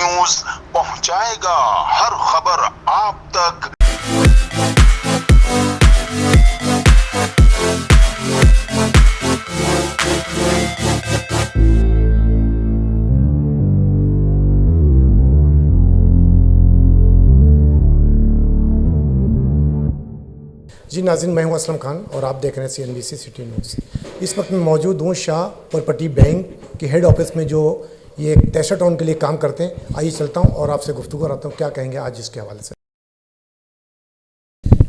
News पहुंचाएगा हर खबर आप तक। जी नाज़रीन, मैं हूं असलम खान और आप देख रहे हैं CNBC सिटी न्यूज़। इस वक्त मैं मौजूद हूं शाह प्रॉपर्टी बैंक के हेड ऑफिस में, जो ये तेसा टाउन के लिए काम करते हैं। आइए चलता हूं और आपसे गुफ्तगू कराता हूं क्या कहेंगे आज इसके हवाले से।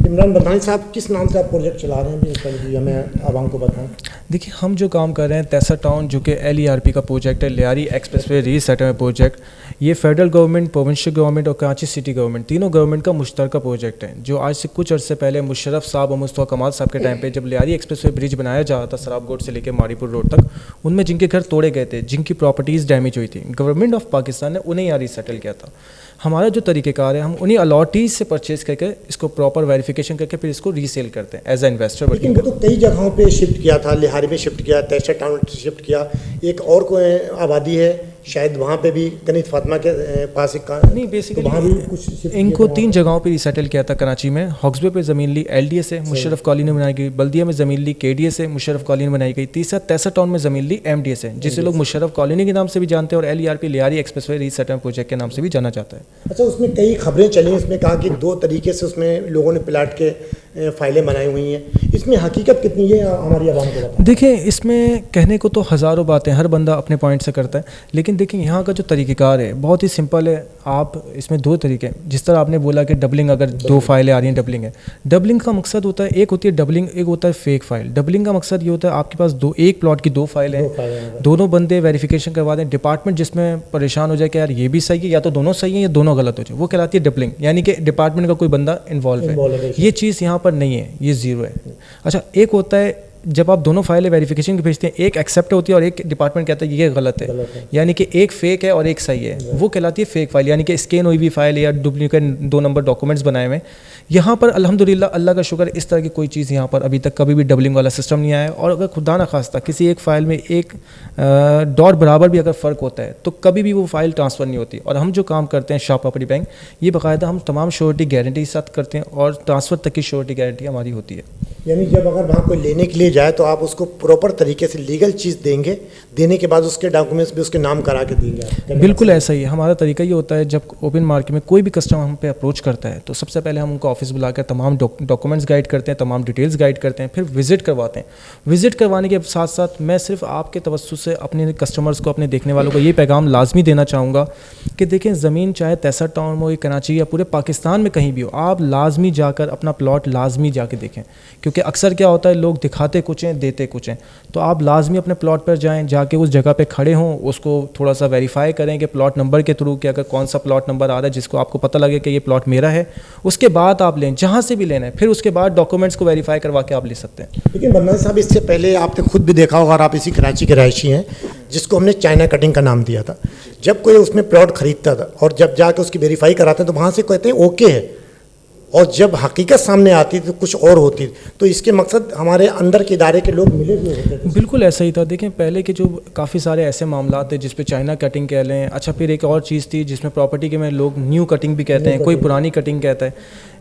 इमरान बताएं साहब, किस नाम से आप प्रोजेक्ट चला रहे हैं, पहले हमें आवाम को बताएं। देखिए, हम जो काम कर रहे हैं तेसा टाउन, जो कि LERP का प्रोजेक्ट है, लियारी एक्सप्रेसवे रीसेटलमेंट प्रोजेक्ट। ये फेडरल गवर्नमेंट, प्रोविंशियल गवर्नमेंट और कराची सिटी गवर्नमेंट, तीनों गवर्नमेंट का मुश्तरका प्रोजेक्ट है, जो आज से कुछ अर्से पहले मुशर्रफ साहब और मुस्तफा कमाल साहब के टाइम पे जब लियारी एक्सप्रेसवे ब्रिज बनाया जा रहा था सराबकोट से लेकर मारीपुर रोड तक, उनमें जिनके घर तोड़े गए थे, जिनकी प्रॉपर्टीज़ डैमेज हुई थी, गवर्नमेंट ऑफ पाकिस्तान ने उन्हें यहाँ रीसेटल किया था। हमारा जो तरीक़ेकार है, हम उन्हीं अलॉटीज़ से परचेज करके इसको प्रॉपर वेरिफिकेशन करके फिर इसको रीसेल करते हैं एज ए इन्वेस्टर। लेकिन वो तो कई जगहों पे शिफ्ट किया था, लिहारी में शिफ्ट किया, तेसा टाउन शिफ्ट किया, एक और कोई आबादी है शायद वहाँ पे भी गनीत फातिमा के पास एक नहीं, बेसिकली तो वहाँ भी कुछ इनको 3 जगहों पे रिसेटल किया था। कराची में हॉक्सबे पे ज़मीन ली LDA से, मुशर्रफ कॉलोनी बनाई गई। बल्दिया में ज़मीन ली KDA से, मुशर्रफ कॉलोनी बनाई गई। तीसरा तेसा टाउन में ज़मीन ली MDA से, जिसे लोग मुशर्रफ कॉलोनी के नाम से भी जानते हैं और LERP Lyari expressway resettlement project के नाम से भी जाना जाता है। अच्छा, उसमें कई खबरें चली, इसमें कहा कि 2 तरीके से उसमें लोगों ने प्लाट के फाइलें बनाई हुई हैं। इसमें हकीकत कितनी है, हमारी आवाम को बताएं। देखिए, इसमें कहने को तो हज़ारों बातें, हर बंदा अपने पॉइंट से करता है, लेकिन देखिए यहाँ का जो तरीक़ेकार है बहुत ही सिंपल है। आप इसमें 2 तरीके, जिस तरह आपने बोला कि डबलिंग, अगर 2 फाइलें आ रही हैं, डबलिंग है। डबलिंग का मकसद होता है, एक होती है डबलिंग, एक होता है फेक फाइल। डबलिंग का मकसद ये होता है आपके पास एक प्लॉट की 2 फाइल हैं, दोनों बंदे वेरिफिकेशन करवा दें, डिपार्टमेंट जिसमें परेशान हो जाए कि यार ये भी सही है, या तो दोनों सही है या दोनों गलत हो जाए, वो कहलाती है डबलिंग, यानी कि डिपार्टमेंट का कोई बंदा इन्वॉल्व है। ये चीज़ यहाँ पर नहीं है, ये ज़ीरो है। अच्छा, एक होता है जब आप दोनों फाइलें वेरिफिकेशन की भेजते हैं, एक एक्सेप्ट होती है और एक डिपार्टमेंट कहता है ये गलत है, यानी कि एक फेक है और एक सही है, वो कहलाती है फेक फाइल, यानी कि स्कैन हुई हुई फाइल या डुप्लीकेट 2 नंबर डॉक्यूमेंट्स बनाए हुए। यहाँ पर अल्हम्दुलिल्लाह, अल्लाह का शुक्र, इस तरह की कोई चीज़ यहाँ पर अभी तक कभी भी डबलिंग वाला सिस्टम नहीं आया। और अगर खुदा ना खास्ता किसी एक फ़ाइल में एक डॉट बराबर भी अगर फ़र्क होता है तो कभी भी वो फ़ाइल ट्रांसफ़र नहीं होती। और हम जो काम करते हैं शाह प्रॉपर्टी बैंक, ये बाकायदा हम तमाम श्योरिटी गारंटी के साथ करते हैं और ट्रांसफ़र तक की श्योरिटी गारंटी हमारी होती है। यानी जब अगर वहाँ कोई लेने के लिए जाए तो आप उसको प्रॉपर तरीके से लीगल चीज़ देंगे, देने के बाद उसके डॉक्यूमेंट्स भी उसके नाम करा के देंगे। बिल्कुल ऐसा ही है। हमारा तरीका ये होता है, जब ओपन मार्केट में कोई भी कस्टमर हम पे अप्रोच करता है तो सबसे पहले हम उनको ऑफिस बुलाकर तमाम डॉक्यूमेंट्स गाइड करते हैं, तमाम डिटेल्स गाइड करते हैं, फिर विजिट करवाते हैं। विजिट करवाने के साथ साथ मैं सिर्फ आपके तवज्जुह से अपने कस्टमर्स को, अपने देखने वालों को ये पैगाम लाजमी देना चाहूँगा कि देखें, ज़मीन चाहे तेसा टाउन हो या कराची या पूरे पाकिस्तान में कहीं भी हो, आप लाजमी जाकर अपना प्लॉट लाजमी जाके देखें, क्योंकि अक्सर क्या होता है, लोग दिखाते कुछ हैं, देते कुछ हैं। तो आप लाजमी अपने प्लॉट पर जाएं, जाके उस जगह पे खड़े हों, उसको थोड़ा सा वेरीफाई करें कि प्लॉट नंबर के थ्रू कि अगर कौन सा प्लॉट नंबर आ रहा है जिसको आपको पता लगे कि ये प्लॉट मेरा है, उसके बाद आप लें, जहाँ से भी लेना है, फिर उसके बाद डॉक्यूमेंट्स को वेरीफाई करवा के आप ले सकते हैं। लेकिन बन्ना साहब, इससे पहले आपने खुद भी देखा होगा, और आप इसी कराची के रहायशी हैं, जिसको हमने चाइना कटिंग का नाम दिया था। जब कोई उसमें प्लॉट खरीदता था और जब जाके उसकी वेरीफाई कराते हैं तो वहाँ से कहते हैं ओके है, और जब हकीकत सामने आती तो कुछ और होती। तो इसके मकसद हमारे अंदर के इदारे के लोग मिले हुए होते थे। बिल्कुल ऐसा ही था। देखें, पहले के जो काफ़ी सारे ऐसे मामला थे जिस पे चाइना कटिंग कह लें। अच्छा, फिर एक और चीज़ थी जिसमें प्रॉपर्टी के में लोग न्यू कटिंग भी कहते हैं, कोई पुरानी कटिंग कहता है,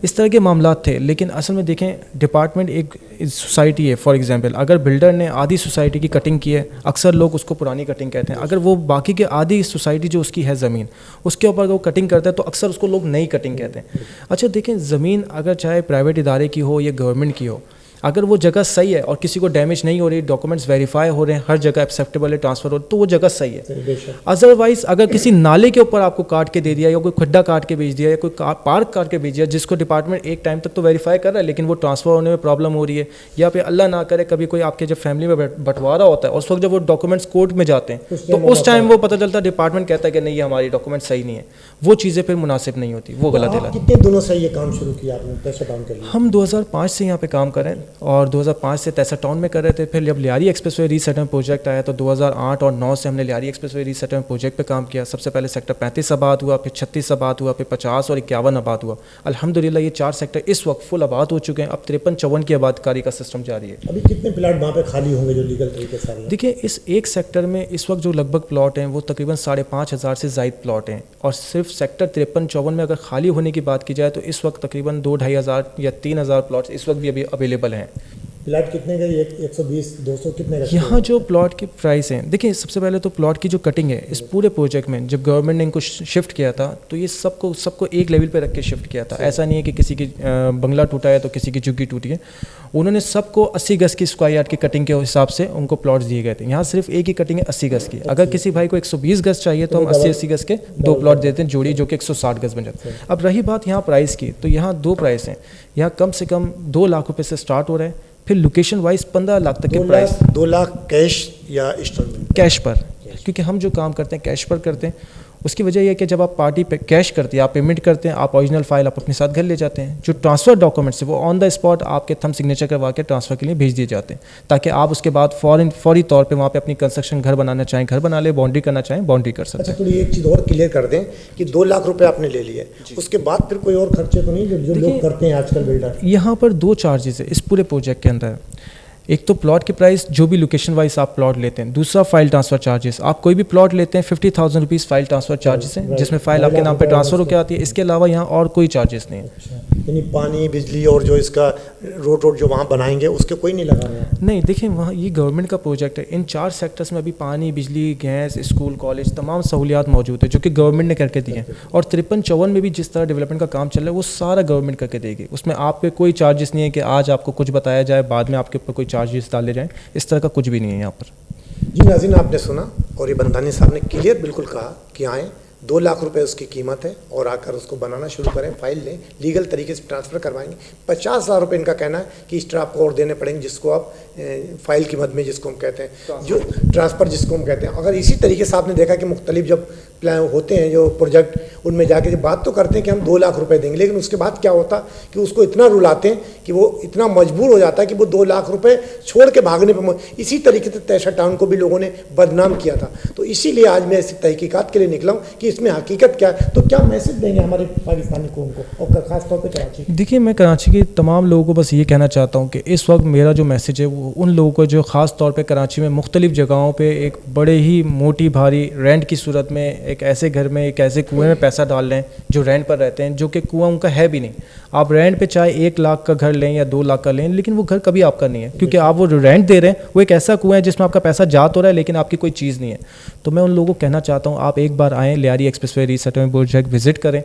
इस तरह के मामला थे। लेकिन असल में देखें, डिपार्टमेंट एक सोसाइटी है, फॉर एग्जांपल अगर बिल्डर ने आधी सोसाइटी की कटिंग की है, अक्सर लोग उसको पुरानी कटिंग कहते हैं। अगर वो बाकी के आधी सोसाइटी जो उसकी है ज़मीन, उसके ऊपर वो कटिंग करता है तो अक्सर उसको लोग नई कटिंग कहते हैं। अच्छा, देखें, ज़मीन अगर चाहे प्राइवेट इदारे की हो या गवर्नमेंट की हो, अगर वो जगह सही है और किसी को डैमेज नहीं हो रही, डॉक्यूमेंट्स वेरीफाई हो रहे हैं, हर जगह एक्सेप्टेबल है, ट्रांसफ़र हो, तो वो जगह सही है। अदरवाइज़ अगर किसी नाले के ऊपर आपको काट के दे दिया या कोई खड्डा काट के भेज दिया या कोई पार्क काट के भेज दिया, जिसको डिपार्टमेंट एक टाइम तक तो वेरीफाई कर रहा है, लेकिन वो ट्रांसफ़र होने में प्रॉब्लम हो रही है, या फिर अल्लाह ना करे कभी कोई आपके जब फैमिली में बंटवारा होता है, उस वक्त जब वो डॉक्यूमेंट्स कोर्ट में जाते हैं तो उस टाइम वो पता चलता है, डिपार्टमेंट कहता है कि नहीं, ये हमारी डॉक्यूमेंट सही नहीं है, वो चीज़ें फिर मुनासिब नहीं होती, वो गलत है। कितने दिनों से ये काम शुरू किया आपने तेसा टाउन के लिए? हम 2005 से यहाँ पे काम कर रहे हैं। और 2005 से तैसा टाउन में कर रहे थे। फिर जब लियारी एक्सप्रेसवे रीसेटलमेंट प्रोजेक्ट आया तो 2008 और 9 से हमने लियारी एक्सप्रेसवे रीसेटलमेंट प्रोजेक्ट पे काम किया। सबसे पहले सेक्टर 35 आबाद हुआ, फिर 36 आबाद हुआ, फिर 50 और 51 आबाद हुआ। अल्हम्दुलिल्लाह ये 4 सेक्टर इस वक्त फुल आबाद हो चुके हैं। अब 53-54 की आबादकारी का सिस्टम जारी है। अभी कितने प्लाट वहाँ पे खाली होंगे जो लीगल तरीके से? देखिए, इस एक सेक्टर में इस वक्त जो लगभग प्लॉट हैं वो तकरीबन 5,500 से ज़ायद प्लॉट हैं, और सिर्फ सेक्टर 53-54 में अगर खाली होने की बात की जाए तो इस वक्त तकरीबन 2-2.5 हज़ार या 3,000 प्लॉट्स इस वक्त भी अभी अवेलेबल हैं। प्लाट कितने का? 120-200 कितने का? यहाँ जो प्लॉट की प्राइस हैं, देखिए सबसे पहले तो प्लॉट की जो कटिंग है इस पूरे प्रोजेक्ट में, जब गवर्नमेंट ने इनको शिफ्ट किया था तो ये सबको एक लेवल पे रख के शिफ्ट किया था। ऐसा नहीं है कि किसी की बंगला टूटा है तो किसी की झुग्गी टूटी है। उन्होंने सबको 80 गज़ की स्क्वायर यार्ड की कटिंग के हिसाब से उनको प्लॉट्स दिए गए थे। यहाँ सिर्फ एक ही कटिंग है 80 गज़ की। अगर किसी भाई को 120 गज़ चाहिए तो हम 80-80 गज़ के 2 प्लॉट देते हैं जोड़ी, जो कि 160 गज़ बन जाते हैं। अब रही बात यहाँ प्राइस की, तो यहाँ 2 प्राइस हैं। यहाँ कम से कम 2 लाख रुपये से स्टार्ट हो रहा है, फिर लोकेशन वाइज 15 लाख तक के प्राइस। 2 लाख कैश या इंस्टॉलमेंट? कैश पर, क्योंकि हम जो काम करते हैं कैश पर करते हैं। उसकी वजह यह है कि जब आप पार्टी पे कैश करते हैं, आप पेमेंट करते हैं, आप ओरिजिनल फाइल आप अपने साथ घर ले जाते हैं। जो ट्रांसफ़र डॉक्यूमेंट्स है वो ऑन द स्पॉट आपके थंब सिग्नेचर करवा के ट्रांसफ़र के लिए भेज दिए जाते हैं, ताकि आप उसके बाद फौरी तौर पे वहाँ पे अपनी कंस्ट्रक्शन घर बनाना चाहें घर बना ले, बाउंड्री करना चाहें बाउंड्री कर सकते हैं। अच्छा, थोड़ी एक चीज़ और क्लियर कर दें कि 2 लाख रुपये आपने ले लिए, उसके बाद फिर कोई और खर्चे तो नहीं जो लोग करते हैं आजकल बिल्डर? यहाँ पर 2 चार्जेस है इस पूरे प्रोजेक्ट के अंदर। एक तो प्लॉट की प्राइस जो भी लोकेशन वाइज आप प्लॉट लेते हैं, दूसरा फाइल ट्रांसफ़र चार्जेस। आप कोई भी प्लॉट लेते हैं 50,000 रुपीज़ फाइल ट्रांसफ़र चार्जेस हैं, जिसमें फ़ाइल आपके नाम पे ट्रांसफ़र होकर आती है। इसके अलावा यहाँ और कोई चार्जेस नहीं है। यानी पानी बिजली और जो इसका रोड जो वहाँ बनाएंगे उसके कोई नहीं लगा रहे हैं? नहीं, देखिए वहाँ ये गवर्नमेंट का प्रोजेक्ट है। इन 4 सेक्टर्स में अभी पानी, बिजली, गैस, स्कूल, कॉलेज तमाम सहूलियात मौजूद है जो कि गवर्नमेंट ने करके दी हैं। और 53-54 में भी जिस तरह डेवलपमेंट का काम चल रहा है वो सारा गवर्नमेंट करके देगी। उसमें आप पे कोई चार्जेस नहीं है कि आज आपको कुछ बताया जाए बाद में आपके ऊपर कोई चार्जेस डाले जाएँ, इस तरह का कुछ भी नहीं है यहाँ पर। जी नाज़रीन, आपने सुना और ये बंदानी साहब ने क्लियर बिल्कुल कहा कि आएँ, 2 लाख रुपए उसकी कीमत है और आकर उसको बनाना शुरू करें, फाइल लें, लीगल तरीके से ट्रांसफ़र करवाएंगे। 50,000 रुपये इनका कहना है कि एक्स्ट्रा आपको और देने पड़ेंगे, जिसको आप फाइल की मद में जिसको हम कहते हैं, जो ट्रांसफ़र जिसको हम कहते हैं। अगर इसी तरीके से आपने देखा कि मुख्तलिफ जब प्लान होते हैं जो प्रोजेक्ट, उनमें जाके जब बात तो करते हैं कि हम 2 लाख रुपए देंगे, लेकिन उसके बाद क्या होता कि उसको इतना रुलाते हैं कि वो इतना मजबूर हो जाता है कि वो 2 लाख रुपए छोड़ के भागने पर। इसी तरीके से तैशा टाउन को भी लोगों ने बदनाम किया था। तो इसीलिए आज मैं इस तहकीकात के लिए निकला हूँ कि इसमें हकीकत क्या है। तो क्या मैसेज देंगे हमारे पाकिस्तानी कौम को और ख़ासतौर पर कराची? देखिए, मैं कराची के तमाम लोगों को बस ये कहना चाहता हूँ कि इस वक्त मेरा जो मैसेज है वो उन लोगों को जो ख़ास तौर पे कराची में मुख्तलिफ जगहों पे एक बड़े ही मोटी भारी रेंट की सूरत में एक ऐसे घर में, एक ऐसे कुएं में पैसा डाल रहे हैं जो रेंट पर रहते हैं, जो कि कुआं उनका है भी नहीं। आप रेंट पे चाहे 1 लाख का घर लें या 2 लाख का लें, लेकिन वो घर कभी आपका नहीं है, क्योंकि आप वो रेंट दे रहे हैं वो एक ऐसा कुआं है जिसमें आपका पैसा जा तो रहा है लेकिन आपकी कोई चीज़ नहीं है। तो मैं उन लोगों को कहना चाहता हूँ, आप एक बार आएँ, Lyari expressway resettlement project visit करें,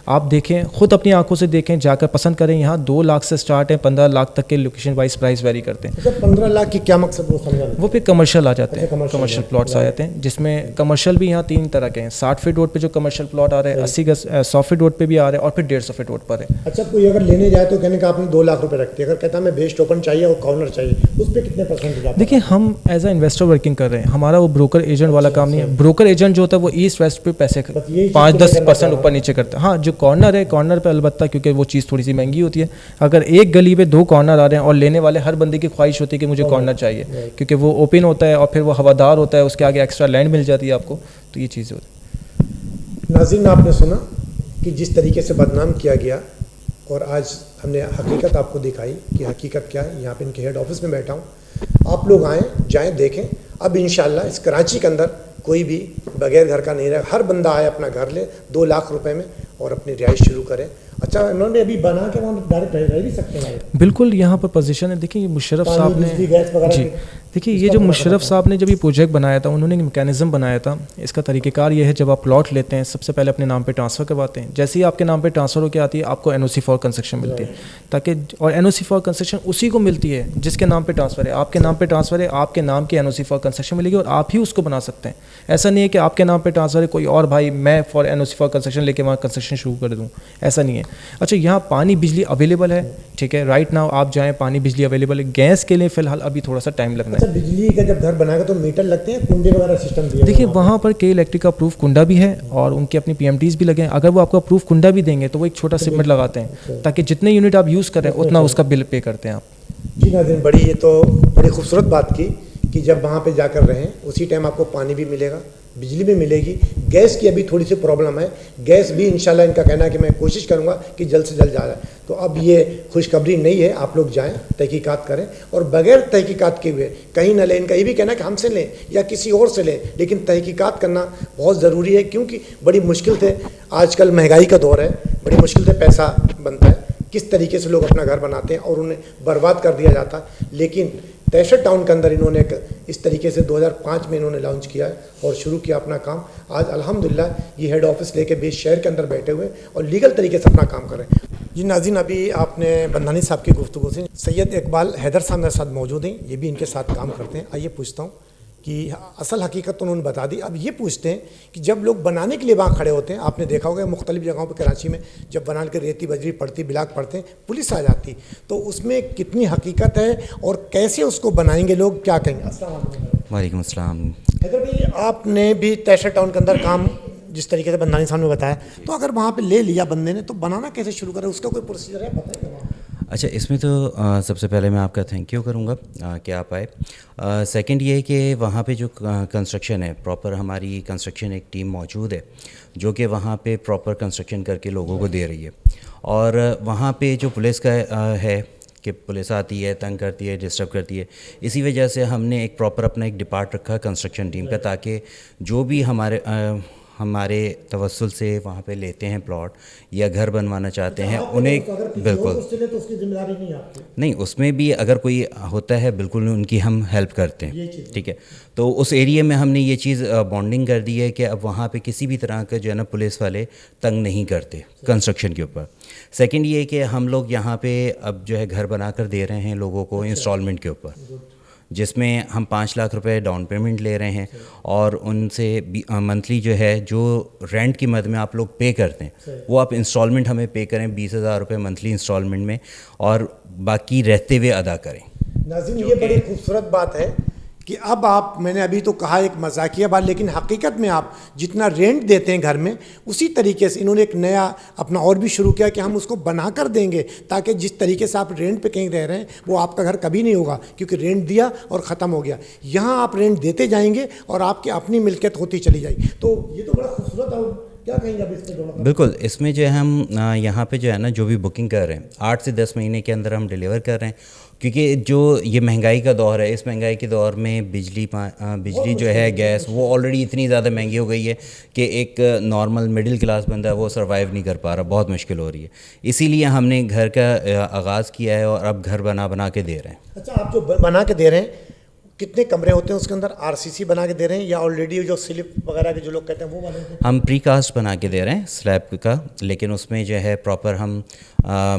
आप देखें, खुद अपनी आंखों से देखें, जाकर पसंद करें। यहाँ 2 लाख से स्टार्ट है, 15 लाख तक के लोकेशन वाइज प्राइस वेरी करते हैं। 15 लाख की क्या मकसद वो समझा? वो फिर कमर्शियल आ जाते हैं, commercial कमर्शियल प्लॉट्स आ जाते हैं, जिसमें कमर्शियल भी यहाँ 3 तरह के हैं। 60 फीट रोड पे जो कमर्शियल प्लॉट आ रहे हैं, 80 गज 100 फीट रोड पे भी आ रहे हैं, और फिर 150 फीट रोड पर है। अच्छा, कोई अगर लेने जाए तो कहने का आपने 2 लाख रुपए रखते हैं, अगर कहता है मैं बेस्ट ओपन चाहिए और कॉर्नर चाहिए, उस पर कितने %? देखिए, हम एज अ इन्वेस्टर वर्किंग कर रहे हैं, हमारा वो ब्रोकर एजेंट वाला काम नहीं है। ब्रोकर एजेंट जो होता है वो ईस्ट वेस्ट पे पैसे 5-10% ऊपर नीचे करता है। हाँ, जो कॉर्नर है, कॉर्नर पे अलबत्ता क्योंकि वो चीज़ थोड़ी सी महंगी होती है। अगर एक गली पे 2 कॉर्नर आ रहे हैं और लेने वाले हर बंदे की ख्वाहिश होती है कि मुझे कॉर्नर चाहिए, क्योंकि वो ओपन होता है और फिर वो हवादार होता है, उसके आगे एक्स्ट्रा लैंड मिल जाती है आपको, तो ये चीज़ होती है। नाज़रीन, आपने सुना कि जिस तरीके से बदनाम किया गया, और आज हमने हकीकत आपको दिखाई कि हकीकत क्या है। यहाँ पे इनके हेड ऑफिस में बैठा हूँ, आप लोग आएँ, जाएँ, देखें। अब इंशाल्लाह इस कराची के अंदर कोई भी बगैर घर का नहीं रहे, हर बंदा आए, अपना घर ले 2 लाख रुपए में और अपनी रिहाइश शुरू करें। अच्छा, इन्होंने अभी बना के वहाँ डायरेक्ट रह भी सकते हैं? बिल्कुल, यहाँ पर पोजीशन है। देखिए, मुशर्रफ साहब ने जी, देखिए ये जो मुशर्रफ साहब ने जब ये प्रोजेक्ट बनाया था, उन्होंने मैकेनिज़्म बनाया था। इसका तरीक़ेकार ये है, जब आप प्लॉट लेते हैं सबसे पहले अपने नाम पे ट्रांसफ़र करवाते हैं। जैसे ही आपके नाम पे ट्रांसफ़र होकर आती है, आपको NOC फॉर कंस्ट्रक्शन मिलती है, ताकि और NOC फॉर कंस्ट्रक्शन उसी को मिलती है जिसके नाम पे ट्रांसफ़र है। आपके नाम पे ट्रांसफ़र है, आपके नाम की NOC फॉर कंस्ट्रक्शन मिलेगी और आप ही उसको बना सकते हैं। ऐसा नहीं है कि आपके नाम पे ट्रांसफ़र है, कोई और भाई मैं फॉर NOC फॉर कंस्ट्रक्शन लेके वहाँ कंस्ट्रक्शन शुरू कर दूँ, ऐसा नहीं है। अच्छा, यहाँ पानी बिजली अवेलेबल है, ठीक है, राइट नाउ आप जाएँ, पानी बिजली अवेलेबल है। गैस के लिए फ़िलहाल अभी थोड़ा सा टाइम लगना है। बिजली का जब घर बनाएगा तो मीटर लगते हैं, कुंडे वगैरह सिस्टम भी है? देखिए, वहाँ पर के इलेक्ट्रिक का अप्रूव कुंडा भी है और उनके अपनी PMTs भी लगे हैं। अगर वो आपको अप्रूव कुंडा भी देंगे तो वो एक छोटा सिगमेंट लगाते हैं, ताकि जितने यूनिट आप यूज़ करें उतना उसका बिल पे करते हैं आप। जी नाज़रीन, बड़ी ये तो बड़ी खूबसूरत बात की कि जब वहाँ पे जाकर रहें उसी टाइम आपको पानी भी मिलेगा, बिजली भी मिलेगी। गैस की अभी थोड़ी सी प्रॉब्लम है, गैस भी इंशाल्लाह इनका कहना है कि मैं कोशिश करूँगा कि जल्द से जल्द जा रहा है। तो अब ये खुशखबरी नहीं है, आप लोग जाएं, तहकीकात करें और बगैर तहकीकात के हुए कहीं ना लें। इनका ये भी कहना है कि हमसे लें या किसी और से लें, लेकिन तहकीकात करना बहुत ज़रूरी है, क्योंकि बड़ी मुश्किल से आजकल महंगाई का दौर है, बड़ी मुश्किल से पैसा बनता है। किस तरीके से लोग अपना घर बनाते हैं और उन्हें बर्बाद कर दिया जाता है। लेकिन तैशर टाउन के अंदर इन्होंने इस तरीके से 2005 में इन्होंने लॉन्च किया है और शुरू किया अपना काम। आज अल्हम्दुलिल्लाह ये हेड ऑफिस लेके बेस शहर के अंदर बैठे हुए और लीगल तरीके से अपना काम कर रहे हैं। जी नाज़रीन, अभी आपने बंधानी साहब की गुफ्तगू से सैयद इकबाल हैदर साहब मेरे साथ मौजूद हैं, ये भी इनके साथ काम करते हैं। आइए पूछता हूँ कि असल हकीकत तो उन्होंने बता दी। अब ये पूछते हैं कि जब लोग बनाने के लिए वहाँ खड़े होते हैं, आपने देखा होगा मुख्तलिफ जगहों पर कराची में जब बना के रेती बजरी पड़ती ब्लाक पड़ते हैं, पुलिस आ जाती, तो उसमें कितनी हकीकत है और कैसे उसको बनाएंगे लोग, क्या कहेंगे? अस्सलाम वालेकुम। वालेकुम अस्सलाम। हैदर भाई, आपने भी तैशर टाउन के अंदर काम जिस तरीके से बंदानी साहब ने बताया, तो अगर वहाँ पे ले लिया बंदे ने, तो बनाना कैसे शुरू करें, उसका कोई प्रोसीजर है, बताइए वहाँ? अच्छा, इसमें तो सबसे पहले मैं आपका थैंक यू करूँगा कि आप आए। सेकंड ये है कि वहाँ पे जो कंस्ट्रक्शन है, प्रॉपर हमारी कंस्ट्रक्शन एक टीम मौजूद है जो कि वहाँ पे प्रॉपर कंस्ट्रक्शन करके लोगों को दे रही है। और वहाँ पे जो पुलिस का है कि पुलिस आती है, तंग करती है, डिस्टर्ब करती है, इसी वजह से हमने एक प्रॉपर अपना एक डिपार्ट रखा कंस्ट्रक्शन टीम का, ताकि जो भी हमारे तवस्सुल से वहाँ पे लेते हैं प्लॉट या घर बनवाना चाहते हैं उन्हें बिल्कुल तो उसकी जिम्मेदारी नहीं आपकी? नहीं, उसमें भी अगर कोई होता है बिल्कुल उनकी हम हेल्प करते हैं, ठीक है। तो उस एरिया में हमने ये चीज़ बॉन्डिंग कर दी है कि अब वहाँ पे किसी भी तरह का जो है ना पुलिस वाले तंग नहीं करते कंस्ट्रक्शन के ऊपर। सेकंड ये है कि हम लोग यहाँ पे अब जो है घर बना कर दे रहे हैं लोगों को इंस्टॉलमेंट के ऊपर, जिसमें हम 5 लाख रुपए डाउन पेमेंट ले रहे हैं और उनसे मंथली जो है जो रेंट की मद में आप लोग पे करते हैं वो आप इंस्टॉलमेंट हमें पे करें 20,000 रुपये मंथली इंस्टॉलमेंट में, और बाकी रहते हुए अदा करें। नाज़रीन, ये बड़ी खूबसूरत बात है कि अब आप, मैंने अभी तो कहा एक मजाकिया बात, लेकिन हकीकत में आप जितना रेंट देते हैं घर में, उसी तरीके से इन्होंने एक नया अपना और भी शुरू किया कि हम उसको बना कर देंगे, ताकि जिस तरीके से आप रेंट पे कहीं रह रहे हैं वो आपका घर कभी नहीं होगा, क्योंकि रेंट दिया और ख़त्म हो गया। यहाँ आप रेंट देते जाएंगे और आपकी अपनी मिल्कियत होती चली जाएगी। तो ये तो बड़ा खूबसूरत है, क्या कहेंगे अब इस पर? बिल्कुल, इसमें जो है हम यहाँ पे जो है ना जो भी बुकिंग कर रहे हैं 8 से 10 महीने के अंदर हम डिलीवर कर रहे हैं, क्योंकि जो ये महंगाई का दौर है, इस महंगाई के दौर में बिजली जो है, गैस, वो ऑलरेडी इतनी ज़्यादा महंगी हो गई है कि एक नॉर्मल मिडिल क्लास बंदा है वो सर्वाइव नहीं कर पा रहा, बहुत मुश्किल हो रही है। इसीलिए हमने घर का आगाज़ किया है और अब घर बना के दे रहे हैं। अच्छा, आप जो बना के दे रहे हैं, कितने कमरे होते हैं उसके अंदर? आरसीसी बना के दे रहे हैं या ऑलरेडी जो स्लिप वगैरह के जो लोग कहते हैं वो बने हैं? हम प्री कास्ट बना के दे रहे हैं स्लैब का, लेकिन उसमें जो है प्रॉपर हम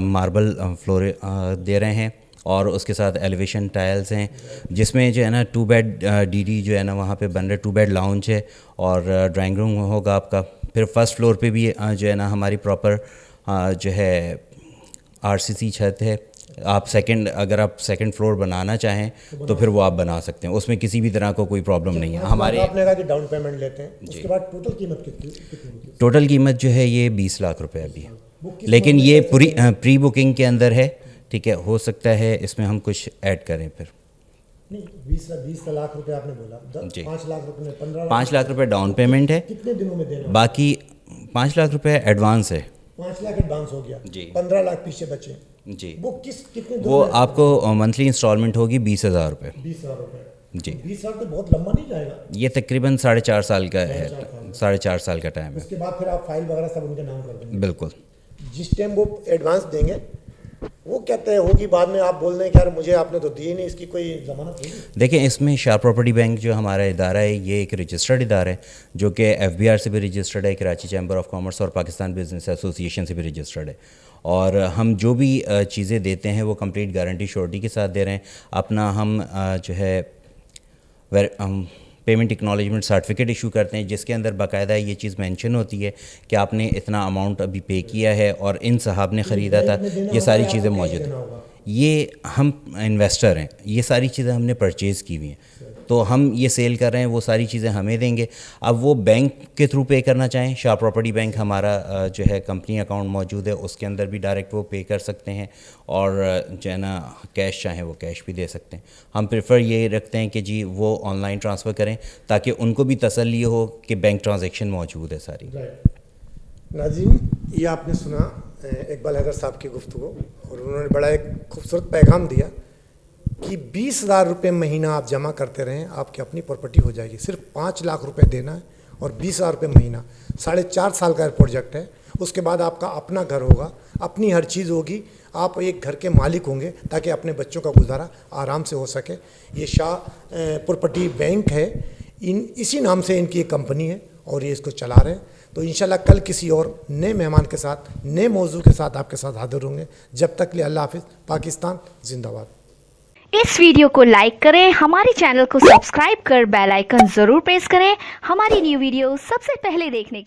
मार्बल फ्लोर दे रहे हैं और उसके साथ एलिवेशन टाइल्स हैं, जिसमें जो है ना 2 बेड डीडी जो है ना वहाँ पे बन रहा है, 2 बेड लाउंज है और ड्राइंग रूम होगा आपका। फिर फर्स्ट फ्लोर पे भी जो है ना हमारी प्रॉपर जो है आरसीसी छत है। अगर आप सेकंड फ्लोर बनाना चाहें तो फिर वो आप बना सकते हैं, उसमें किसी भी तरह को कोई प्रॉब्लम नहीं है। हमारे आपने कहा कि डाउन पेमेंट लेते हैं, उसके बाद टोटल कीमत कितनी? टोटल कीमत जो है ये 20 लाख रुपए अभी, लेकिन ये पूरी प्री बुकिंग के अंदर है, ठीक है। हो सकता है इसमें हम कुछ ऐड करें फिर। नहीं, 20 लाख रुपए आपने बोला, 5 लाख रुपए में 15 5 लाख रुपए डाउन पेमेंट है, कितने दिनों में देना? बाकी 5 लाख रुपए एडवांस है। 5 लाख एडवांस हो गया जी, 15 लाख पीछे बचे जी। वो कितने? वो आपको मंथली इंस्टॉलमेंट होगी 20,000 रुपये। 20,000 रुपए जी। 20 साल तो बहुत लंबा नहीं जाएगा? ये तकरीबन 4.5 साल का है, 4.5 साल का टाइम है। उसके बाद फिर आप फाइल वगैरह सब उनके नाम कर देंगे? बिल्कुल। जिस टाइम वो एडवांस देंगे वो कहते हैं होगी, बाद में आप बोल रहे हैं कि यार मुझे आपने तो दिए नहीं, इसकी कोई जमानत नहीं? देखिए, इसमें शाह प्रॉपर्टी बैंक जो हमारा इदारा है ये एक रजिस्टर्ड इदारा है जो कि FBR से भी रजिस्टर्ड है, कराची चैम्बर ऑफ कॉमर्स और पाकिस्तान बिजनेस एसोसिएशन से भी रजिस्टर्ड है। और हम जो भी चीज़ें देते हैं वो कंप्लीट गारंटी श्योरिटी के साथ दे रहे हैं। अपना हम जो है पेमेंट एक्नॉलेजमेंट सर्टिफिकेट इशू करते हैं, जिसके अंदर बाकायदा ये चीज़ मेंशन होती है कि आपने इतना अमाउंट अभी पे किया है और इन साहब ने ख़रीदा था, ये सारी चीज़ें मौजूद हैं। ये हम इन्वेस्टर हैं, ये सारी चीज़ें हमने परचेज़ की हुई हैं। तो हम ये सेल कर रहे हैं, वो सारी चीज़ें हमें देंगे। अब वो बैंक के थ्रू पे करना चाहें, शाह प्रॉपर्टी बैंक हमारा जो है कंपनी अकाउंट मौजूद है, उसके अंदर भी डायरेक्ट वो पे कर सकते हैं, और जो है ना कैश चाहें वो कैश भी दे सकते हैं। हम प्रेफर ये रखते हैं कि जी वो ऑनलाइन ट्रांसफ़र करें ताकि उनको भी तसल्ली हो कि बैंक ट्रांजैक्शन मौजूद है सारी। नाज़रीन, ये आपने सुना इकबाल हैदर साहब की गुफ्तगू, और उन्होंने बड़ा एक खूबसूरत पैगाम दिया कि 20,000 रुपये महीना आप जमा करते रहें, आपकी अपनी प्रॉपर्टी हो जाएगी। सिर्फ 5 लाख रुपए देना है और 20,000 रुपये महीना, 4.5 साल का प्रोजेक्ट है। उसके बाद आपका अपना घर होगा, अपनी हर चीज़ होगी, आप एक घर के मालिक होंगे ताकि अपने बच्चों का गुजारा आराम से हो सके। ये शाह प्रॉपर्टी बैंक है, इसी नाम से इनकी एक कंपनी है और ये इसको चला रहे हैं। तो इंशाल्लाह कल किसी और नए मेहमान के साथ, नए मौजू के साथ आपके साथ हाजिर होंगे। जब तक के लिए अल्लाह हाफिज़। पाकिस्तान जिंदाबाद। इस वीडियो को लाइक करें, हमारे चैनल को सब्सक्राइब कर बेल आइकन जरूर प्रेस करें हमारी न्यू वीडियो सबसे पहले देखने के लिए।